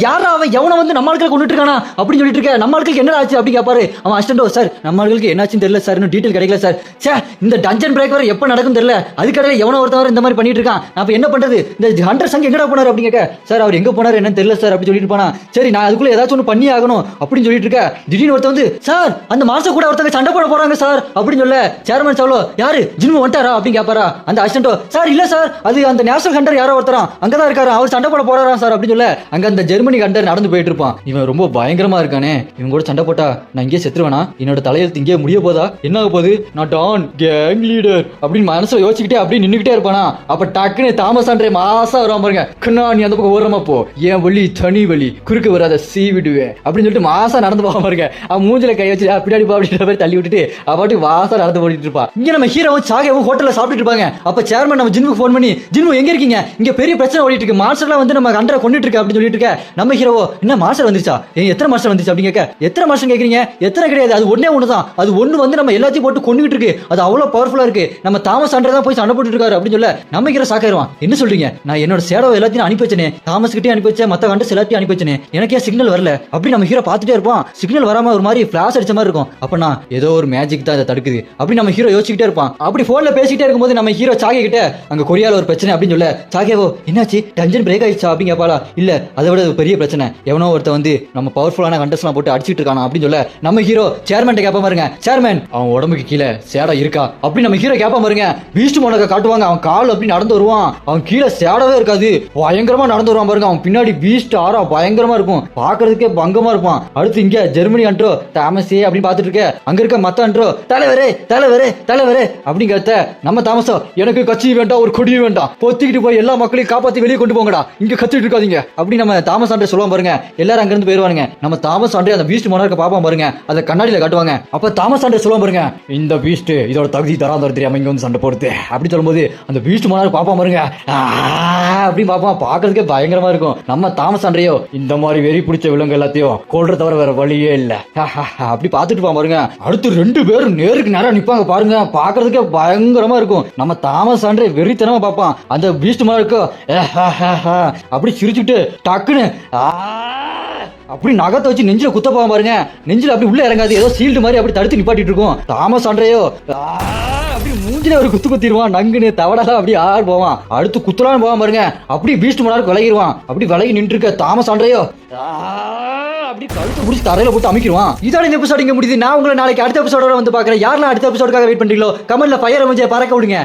யாரா அவன் எவனை வந்து நம்ம ஆட்களை கொண்டுட்டு இருக்கானா அப்படின்னு சொல்லிட்டு இருக்க. நம்ம ஆட்களுக்கு என்ன ஆச்சு அப்படி கேட்பாரு. அவன் அசிஸ்டன்டோ சார் நம்ம ஆட்களுக்கு என்னாச்சுன்னு தெரியல சார், இன்னும் டீட்டெயில் கிடைக்கல சார். சார் இந்த டஞ்சன் பிரேக் வர எப்போ நடக்கும் தெரியல, அதுக்கடையில் எவனோ ஒருத்தவர் இந்த மாதிரி பண்ணிட்டு இருக்கான். நான் என்ன பண்றது, இந்த ஹண்டர் சங்க எங்கடா போனார் அப்படின்னு கேட்க. சார் அவர் எங்க போனார் என்னன்னு தெரியல சார் அப்படி சொல்லிட்டு போனா. சரி நான் அதுக்குள்ள ஏதாச்சும் ஒன்று பண்ணி ஆகணும் அப்படின்னு சொல்லிட்டு இருக்க. திடீர்னு ஒருத்தர் வந்து சார் அந்த மாசம் கூட ஒருத்தங்க சண்டை போட போறாங்க சார் அப்படின்னு சொல்ல. சேர்மன் சாவலோ யாரு ஜின்மு வந்துட்டாரா அப்படின்னு கேட்பாரா. அந்த அசிஸ்டன்டோ சார் இல்ல சார் அது அந்த நேஷனல் ஹண்டர் யாரோ ஒருத்தரா அங்கதான் இருக்காரு, அவர் சண்டை போட போறாரா சார் அப்படின்னு சொல்ல. அங்க அந்த ஜெர்மனி ஹண்டர் நடந்து போயிட்டு இருப்பான். இவன் ரொம்ப பயங்கரமா இருக்கானே, இவன் கூட சண்டை போட்டா நான் இங்கே செத்துருவேனா, என்னோட தலையெழுத்து இங்கே முடிய போதா, என்ன ஆக போகுது, நான் டான் கேங் லீடர் அப்படின்னு மனசுல யோசிச்சுக்கிட்டே அப்படி நின்னுக்கிட்டே இருப்பானா. அப்ப டக்குன்னு தாமஸ் ஆண்ட்ரே மாசா வருவான் பாருங்க. கண்ணா நீ அந்த பக்கம் ஓரமா போ, என் வழி தனி வழி குறுக்க வராத சீ விடுவேன் அப்படின்னு சொல்லிட்டு மாசா நடந்து போக பாருங்க. அவன் மூஞ்சில கை வச்சு பின்னாடி போ அப்படின்ற மாதிரி தள்ளி விட்டுட்டு அப்பாட்டி வாசா நடந்து போயிட்டு இருப்பான். இங்க நம்ம ஹீரோவும் சாகவும் ஹோட்டல்ல சாப்பிட்டு இருப்பாங்க. அப்ப சேர்மன் நம்ம ஜின்முக்கு போன் பண்ணி ஜின்மு எங்க இருக்கீங்க, இங்க பெரிய பிரச்சனை ஓடிட்டு இருக்கு, மாஸ்டர்லாம் வந்து நம்ம ஹண்டரை கொண்டுட்டு இருக்கு அப்படின்னு சொல்லிட்டு இருக்க. நம்ம ஹீரோவோ என்ன மாஸ்டர் வந்துருச்சா, எத்தனை மாஸ்டர் வந்துச்சு அப்படின்னு கேட்க. எத்தனை மாஸ்டர் கேட்கறீங்க, எத்தனை கிடையாது, அது ஒன்னே ஒண்ணுதான், அது ஒண்ணு வந்து நம்ம எல்லாத்தையும் போட்டு கொண்டுகிட்டு இருக்கு, அது அவ்வளவு பவர்ஃபுல்லா இருக்கு, நம்ம தாமஸ் ஆண்ட்ரே தான் போய் சண்டை போட்டு இருக்காரு அப்படின்னு சொல்ல. நம்ம ஹீரோ சாக்காயிருவான். என்ன சொல்றீங்க, நான் என்னோட சேடோ எல்லாத்தையும் அனுப்பி வச்சேனே, தாமஸ் கிட்டே அனுப்பி வச்சேன், மத்த ஹண்டர்ஸ் எல்லாத்தையும் அனுப்பி வச்சேனே, எனக்கே சிக்னல் வரல அப்படி நம்ம ஹீரோ பார்த்துட்டே இருப்பான். சிக்னல் வராம ஒரு மாதிரி ஃபிளாஷ் அடிச்ச மாதிரி இருக்கும். அப்ப நான் ஏதோ ஒரு மேஜிக் தான் இதை தடுக்குது அப்படி நம்ம ஹீரோ யோசிச்சுட்டே இருப்பான். அப்படி போன்ல பேசிட்டே இருக்கும்போது நம்ம ஹீரோ சாகே கிட்ட அங்க கொரியால ஒரு பிரச்சனை அப்படின்னு சொல்ல. சாகேவோ என்னாச்சு டஞ்சன் பிரேக் ஆயிடுச்சா அப்படின்னு கேட்பாளா. இல்ல அதை விட பெரிய பிரச்சனை, எவனோ ஒருத்த வந்து நம்ம பவர்ஃபுல்லான ஹண்டர்ஸ்லாம் போட்டு அடிச்சிட்டு இருக்கானா அப்படின்னு சொல்ல. நம்ம ஹீரோ சேர்மன் கேட்பா பாருங்க. சேர்மன் அவன் உடம்புக்கு கீழே சேடா இருக்கா அப்படி நம்ம ஹீரோ கேட்பா பாருங்க. பீஸ்ட் மோனக்க காட்டுவாங்க. அவன் கால் அப்படி நடந்து வருவான், அவன் கீழே சேடவே இருக்காது, பயங்கரமா நடந்து வருவான் பாருங்க. அவன் பின்னாடி பீஸ்ட் ஆரா பயங்கரமா இருக்கும், பாக்குறதுக்கே பங்கமா இருப்பான். அடுத்து இங்க ஜெர்மனி அன்றோ தாமஸே அப்படின்னு பாத்துட்டு இருக்க. அங்க இருக்க மத்த அன்றோ தலைவரே தலைவரே தலைவரே அப்படின்னு கேட்ட. நம்ம தாமஸோ எனக்கு கட்சி வேண்டாம் ஒரு கொடி வேண்டாம், பொத்திக்கிட்டு போய் எல்லா மக்களையும் காப்பாத்தி வெளியே கொண்டு போங்கடா, இங்க கத்திட்டு இருக்காதீங்க அப்படி நம்ம தாமஸ் ஆண்டே சொல்லுவான் பாருங்க. எல்லாரும் அங்க இருந்து போயிருவானுங்க. நம்ம தாமஸ் ஆண்டே அந்த பீஸ்ட் மோனர்க்க பாப்பா பாருங்க, அதை கண்ணாடியில காட்டுவாங்க. அப்ப தாமஸ் ஆண்டே சொல்லுவான் பாருங்க, இந்த பீஸ்ட் இதோட தகுதி தராத தெரியாம இங்க வந்து சண்டை போடுது அப்படி சொல்லும்போது அந்த பீஸ்ட் மோனர்க்க பாப்பா பாருங்க அப்படி பாப்பான். பாக்குறதுக்கே பயங்கரமா இருக்கும். நம்ம தாமஸ் ஆண்ட்ரையோ இந்த மாதிரி வெறி பிடிச்ச விலங்கு எல்லாத்தையும் கொல்ற தவிர வேற வழியே இல்ல அப்படி பாத்துட்டு பாருங்க. அடுத்து ரெண்டு பேரும் நேருக்கு நேரம் நிப்பாங்க பாருங்க, பாக்குறதுக்கே பயங்கரமா இருக்கும். நம்ம தாமஸ் ஆண்ட்ரே வெறித்தனமா பாப்பான். அந்த பீஸ்ட் மோனர்க்கு அப்படி சிரிச்சுட்டு டக்குன்னு அப்படி நகத்தை வச்சு நெஞ்சில குத்த போவான் பாருங்க. நெஞ்சில அப்படி உள்ள இறங்காது, ஏதோ சீல்டு மாதிரி அப்படி தடுத்து நிப்பாட்டிட்டு இருக்கும். தாமஸ் ஆண்ட்ரேயோ அப்படி மூஞ்சில ஒரு குத்து குத்திடுவான், நங்குன்னு தவடாதான் அப்படி ஆறு போவான். அடுத்து குத்துலான்னு போவான் பாருங்க. அப்படி பீஸ்ட் மோனர்க் விலகிடுவான். அப்படி விலகி நின்று இருக்க தாமஸ் ஆண்ட்ரேயோ அப்படி கழுத்து பிடிச்சி தரையில போட்டு அமைக்கிடுவான். இதோட இந்த எபிசோட் இங்க முடியுது. நான் உங்களை நாளைக்கு அடுத்த எபிசோட வந்து பாக்குறேன். யாரெல்லாம் அடுத்த எபிசோடுக்காக வெயிட் பண்றீங்களோ கமெண்ட்ல ஃபயர் எமோஜியை பறக்க விடுங்க.